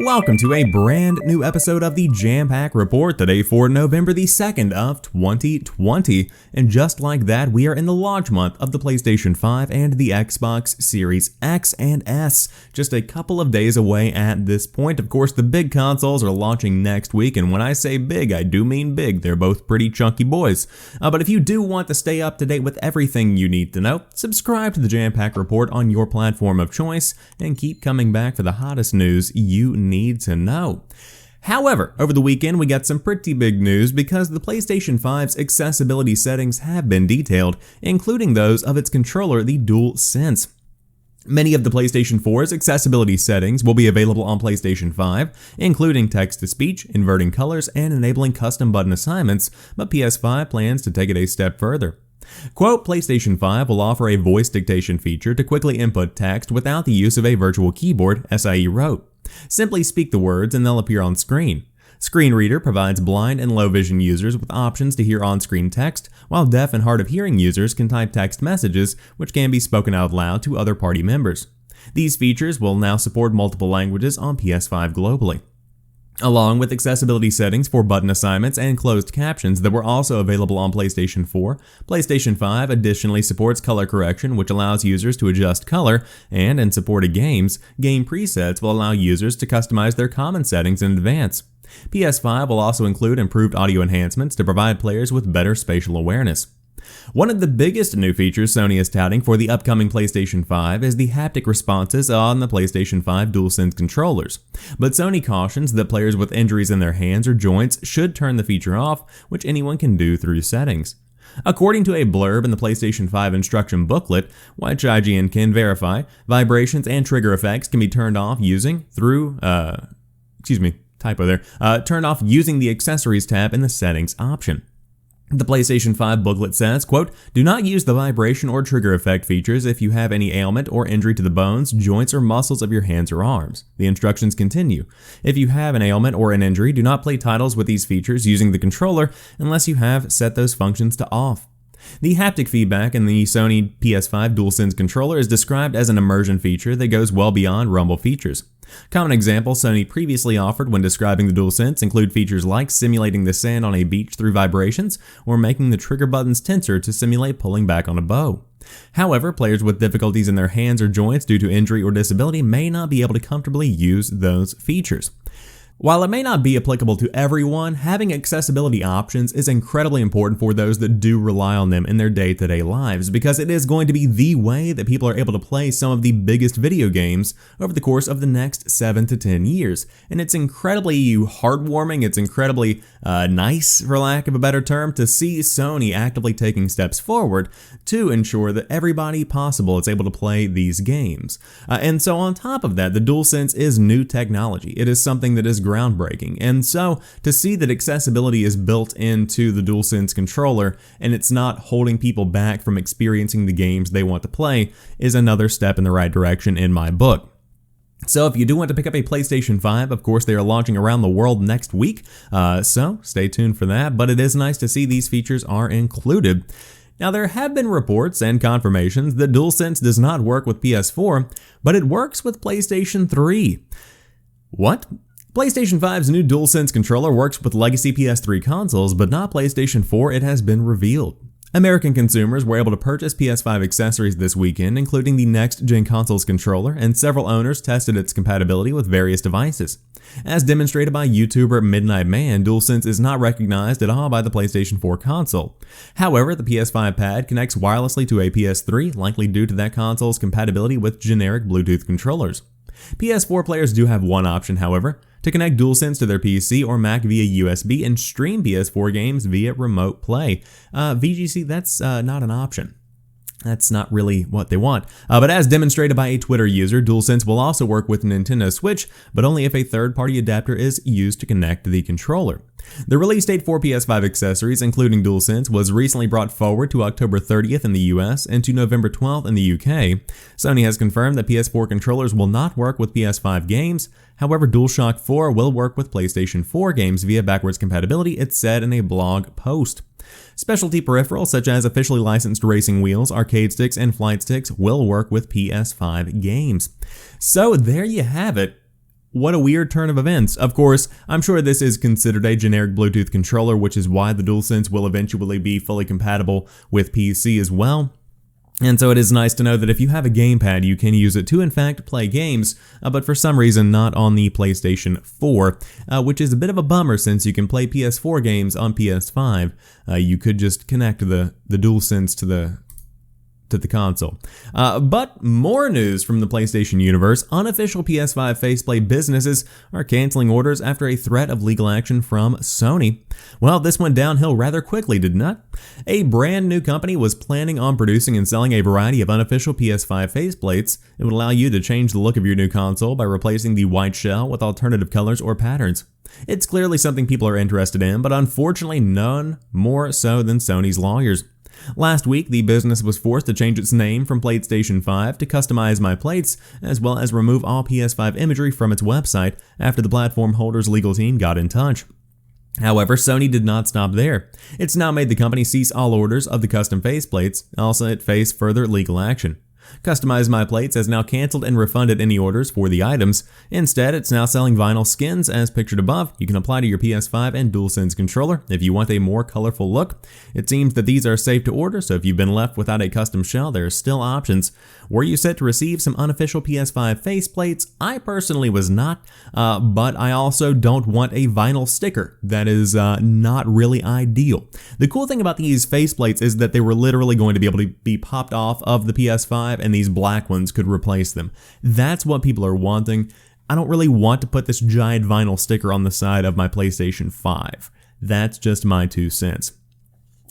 Welcome to a brand new episode of the Jampack Report today for November the 2nd of 2020. And just like that, we are in the launch month of the PlayStation 5 and the Xbox Series X and S. Just a couple of days away at this point. Of course, the big consoles are launching next week, and when I say big, I do mean big. They're both pretty chunky boys. But if you do want to stay up to date with everything you need to know, subscribe to the Jampack Report on your platform of choice and keep coming back for the hottest news you need to know. However, over the weekend we got some pretty big news because the PlayStation 5's accessibility settings have been detailed, including those of its controller, the DualSense. Many of the PlayStation 4's accessibility settings will be available on PlayStation 5, including text-to-speech, inverting colors, and enabling custom button assignments, but PS5 plans to take it a step further. Quote, PlayStation 5 will offer a voice dictation feature to quickly input text without the use of a virtual keyboard, SIE wrote. Simply speak the words and they'll appear on screen. Screen Reader provides blind and low vision users with options to hear on-screen text, while deaf and hard of hearing users can type text messages which can be spoken out loud to other party members. These features will now support multiple languages on PS5 globally. Along with accessibility settings for button assignments and closed captions that were also available on PlayStation 4, PlayStation 5 additionally supports color correction, which allows users to adjust color, and in supported games, game presets will allow users to customize their common settings in advance. PS5 will also include improved audio enhancements to provide players with better spatial awareness. One of the biggest new features Sony is touting for the upcoming PlayStation 5 is the haptic responses on the PlayStation 5 DualSense controllers, but Sony cautions that players with injuries in their hands or joints should turn the feature off, which anyone can do through settings. According to a blurb in the PlayStation 5 instruction booklet, which IGN can verify, vibrations and trigger effects can be turned off using turned off using the accessories tab in the settings option. The PlayStation 5 booklet says, quote, do not use the vibration or trigger effect features if you have any ailment or injury to the bones, joints, or muscles of your hands or arms. The instructions continue. If you have an ailment or an injury, do not play titles with these features using the controller unless you have set those functions to off. The haptic feedback in the Sony PS5 DualSense controller is described as an immersion feature that goes well beyond rumble features. Common examples Sony previously offered when describing the DualSense include features like simulating the sand on a beach through vibrations or making the trigger buttons tenser to simulate pulling back on a bow. However, players with difficulties in their hands or joints due to injury or disability may not be able to comfortably use those features. While it may not be applicable to everyone, having accessibility options is incredibly important for those that do rely on them in their day-to-day lives, because it is going to be the way that people are able to play some of the biggest video games over the course of the next 7 to 10 years. And it's incredibly heartwarming, it's incredibly nice, for lack of a better term, to see Sony actively taking steps forward to ensure that everybody possible is able to play these games. And so on top of that, the DualSense is new technology. It is something that is groundbreaking, and so to see that accessibility is built into the DualSense controller and it's not holding people back from experiencing the games they want to play is another step in the right direction in my book. So if you do want to pick up a PlayStation 5, of course they are launching around the world next week, so stay tuned for that, but it is nice to see these features are included. Now, there have been reports and confirmations that DualSense does not work with PS4, but it works with PlayStation 3. What? PlayStation 5's new DualSense controller works with legacy PS3 consoles, but not PlayStation 4, it has been revealed. American consumers were able to purchase PS5 accessories this weekend, including the next-gen console's controller, and several owners tested its compatibility with various devices. As demonstrated by YouTuber Midnight Man, DualSense is not recognized at all by the PlayStation 4 console. However, the PS5 pad connects wirelessly to a PS3, likely due to that console's compatibility with generic Bluetooth controllers. PS4 players do have one option, however, to connect DualSense to their PC or Mac via USB and stream PS4 games via remote play. VGC, that's not an option. That's not really what they want. But as demonstrated by a Twitter user, DualSense will also work with Nintendo Switch, but only if a third-party adapter is used to connect the controller. The release date for PS5 accessories, including DualSense, was recently brought forward to October 30th in the US and to November 12th in the UK. Sony has confirmed that PS4 controllers will not work with PS5 games. However, DualShock 4 will work with PlayStation 4 games via backwards compatibility, it said in a blog post. Specialty peripherals such as officially licensed racing wheels, arcade sticks, and flight sticks will work with PS5 games. So there you have it. What a weird turn of events. Of course, I'm sure this is considered a generic Bluetooth controller, which is why the DualSense will eventually be fully compatible with PC as well. And so it is nice to know that if you have a gamepad, you can use it to in fact play games, but for some reason not on the PlayStation 4, which is a bit of a bummer since you can play PS4 games on PS5. You could just connect the DualSense to the console. But more news from the PlayStation universe. Unofficial PS5 Faceplate businesses are canceling orders after a threat of legal action from Sony. Well, this went downhill rather quickly, didn't it? A brand new company was planning on producing and selling a variety of unofficial PS5 faceplates. It would allow you to change the look of your new console by replacing the white shell with alternative colors or patterns. It's clearly something people are interested in, but unfortunately none more so than Sony's lawyers. Last week, the business was forced to change its name from PlayStation 5 to Customize My Plates, as well as remove all PS5 imagery from its website after the platform holder's legal team got in touch. However, Sony did not stop there. It's now made the company cease all orders of the custom faceplates, also it faced further legal action. Customize My Plates has now canceled and refunded any orders for the items. Instead, it's now selling vinyl skins as pictured above. You can apply to your PS5 and DualSense controller if you want a more colorful look. It seems that these are safe to order, so if you've been left without a custom shell, there are still options. Were you set to receive some unofficial PS5 faceplates? I personally was not, but I also don't want a vinyl sticker. That is not really ideal. The cool thing about these faceplates is that they were literally going to be able to be popped off of the PS5 and these black ones could replace them. That's what people are wanting. I don't really want to put this giant vinyl sticker on the side of my PlayStation 5. That's just my 2 cents.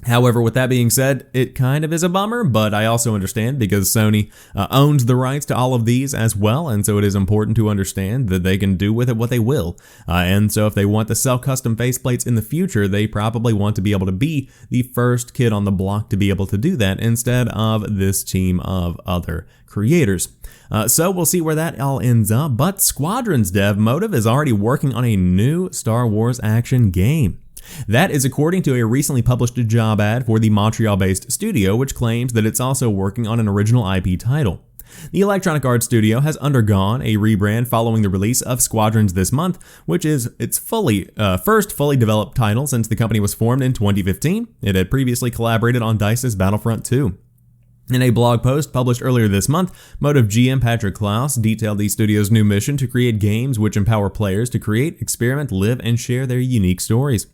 However, with that being said, it kind of is a bummer, but I also understand because Sony owns the rights to all of these as well, and so it is important to understand that they can do with it what they will. And so if they want to sell custom faceplates in the future, they probably want to be able to be the first kid on the block to be able to do that instead of this team of other creators. So we'll see where that all ends up, but Squadrons dev Motive is already working on a new Star Wars action game. That is according to a recently published job ad for the Montreal-based studio, which claims that it's also working on an original IP title. The Electronic Arts studio has undergone a rebrand following the release of Squadrons this month, which is its first fully developed title since the company was formed in 2015. It had previously collaborated on DICE's Battlefront 2. In a blog post published earlier this month, Motive GM Patrick Klaus detailed the studio's new mission to create games which empower players to create, experiment, live, and share their unique stories.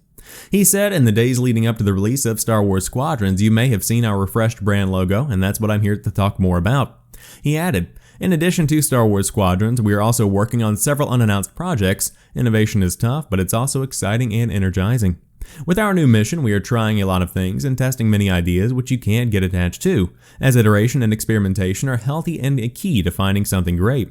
He said, in the days leading up to the release of Star Wars Squadrons, you may have seen our refreshed brand logo, and that's what I'm here to talk more about. He added, in addition to Star Wars Squadrons, we are also working on several unannounced projects. Innovation is tough, but it's also exciting and energizing. With our new mission, we are trying a lot of things and testing many ideas which you can't get attached to, as iteration and experimentation are healthy and a key to finding something great.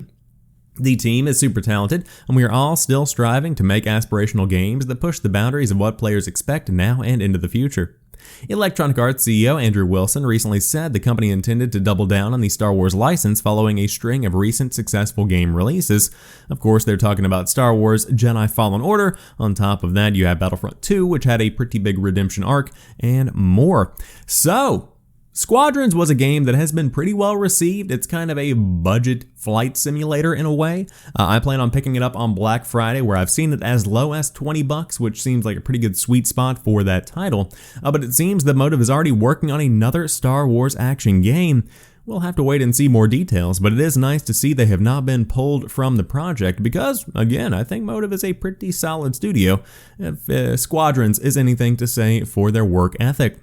The team is super talented, and we are all still striving to make aspirational games that push the boundaries of what players expect now and into the future. Electronic Arts CEO Andrew Wilson recently said the company intended to double down on the Star Wars license following a string of recent successful game releases. Of course, they're talking about Star Wars Jedi Fallen Order. On top of that, you have Battlefront 2, which had a pretty big redemption arc, and more. So, Squadrons was a game that has been pretty well received. It's kind of a budget flight simulator in a way. I plan on picking it up on Black Friday, where I've seen it as low as $20, which seems like a pretty good sweet spot for that title. But it seems that Motive is already working on another Star Wars action game. We'll have to wait and see more details, but it is nice to see they have not been pulled from the project because, again, I think Motive is a pretty solid studio, if Squadrons is anything to say for their work ethic.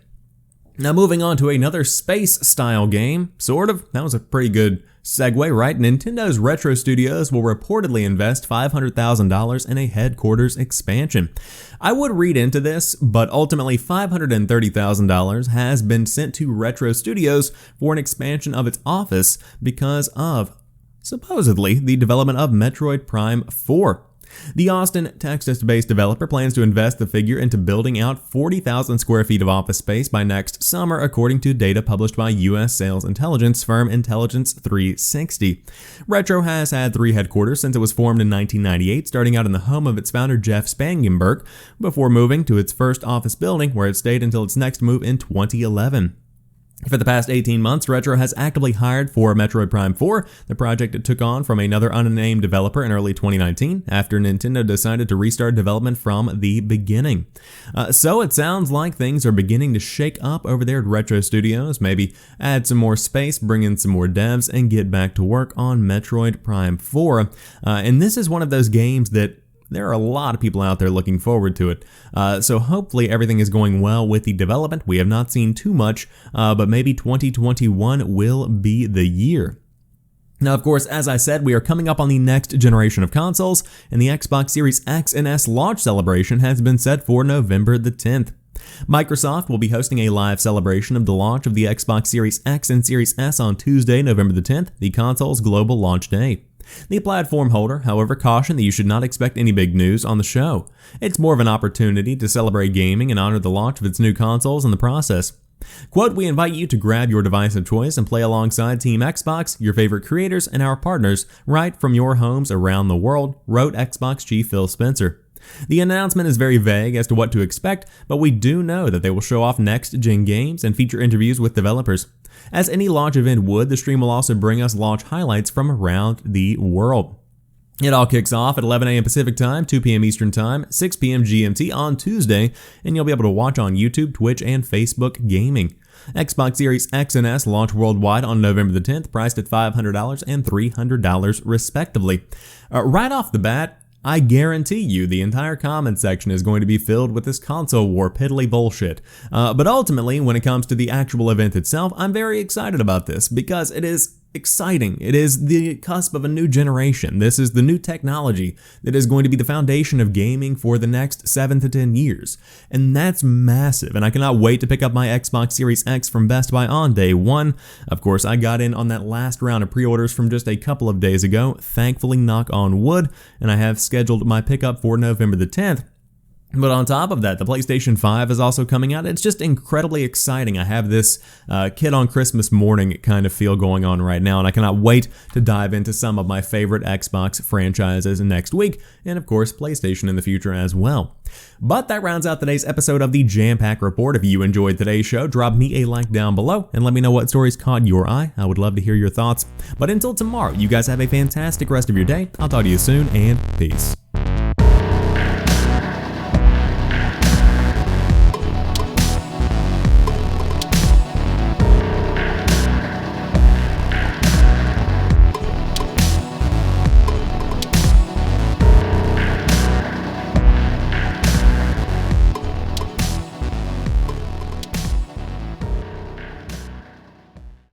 Now moving on to another space-style game, sort of. That was a pretty good segue, right? Nintendo's Retro Studios will reportedly invest $500,000 in a headquarters expansion. I would read into this, but ultimately $530,000 has been sent to Retro Studios for an expansion of its office because of, supposedly, the development of Metroid Prime 4. The Austin, Texas-based developer plans to invest the figure into building out 40,000 square feet of office space by next summer, according to data published by U.S. sales intelligence firm Intelligence 360. Retro has had 3 headquarters since it was formed in 1998, starting out in the home of its founder Jeff Spangenberg, before moving to its first office building, where it stayed until its next move in 2011. For the past 18 months, Retro has actively hired for Metroid Prime 4, the project it took on from another unnamed developer in early 2019 after Nintendo decided to restart development from the beginning. So it sounds like things are beginning to shake up over there at Retro Studios, maybe add some more space, bring in some more devs, and get back to work on Metroid Prime 4. And this is one of those games that there are a lot of people out there looking forward to it. So hopefully everything is going well with the development. We have not seen too much, but maybe 2021 will be the year. Now, of course, as I said, we are coming up on the next generation of consoles, and the Xbox Series X and S launch celebration has been set for November the 10th. Microsoft will be hosting a live celebration of the launch of the Xbox Series X and Series S on Tuesday, November the 10th, the console's global launch day. The platform holder, however, cautioned that you should not expect any big news on the show. It's more of an opportunity to celebrate gaming and honor the launch of its new consoles in the process. Quote, "We invite you to grab your device of choice and play alongside Team Xbox, your favorite creators, and our partners right from your homes around the world," wrote Xbox chief Phil Spencer. The announcement is very vague as to what to expect, but we do know that they will show off next-gen games and feature interviews with developers. As any launch event would, the stream will also bring us launch highlights from around the world. It all kicks off at 11 a.m. Pacific Time, 2 p.m. Eastern Time, 6 p.m. GMT on Tuesday, and you'll be able to watch on YouTube, Twitch, and Facebook Gaming. Xbox Series X and S launch worldwide on November the 10th, priced at $500 and $300 respectively. Right off the bat, I guarantee you the entire comment section is going to be filled with this console war piddly bullshit. But ultimately, when it comes to the actual event itself, I'm very excited about this because it is exciting. It is the cusp of a new generation. This is the new technology that is going to be the foundation of gaming for the next 7 to 10 years. And that's massive, and I cannot wait to pick up my Xbox Series X from Best Buy on day one. Of course, I got in on that last round of pre-orders from just a couple of days ago, thankfully, knock on wood, and I have scheduled my pickup for November the 10th. But on top of that, the PlayStation 5 is also coming out. It's just incredibly exciting. I have this kid on Christmas morning kind of feel going on right now, and I cannot wait to dive into some of my favorite Xbox franchises next week, and of course, PlayStation in the future as well. But that rounds out today's episode of the Jampack Report. If you enjoyed today's show, drop me a like down below and let me know what stories caught your eye. I would love to hear your thoughts. But until tomorrow, you guys have a fantastic rest of your day. I'll talk to you soon, and peace.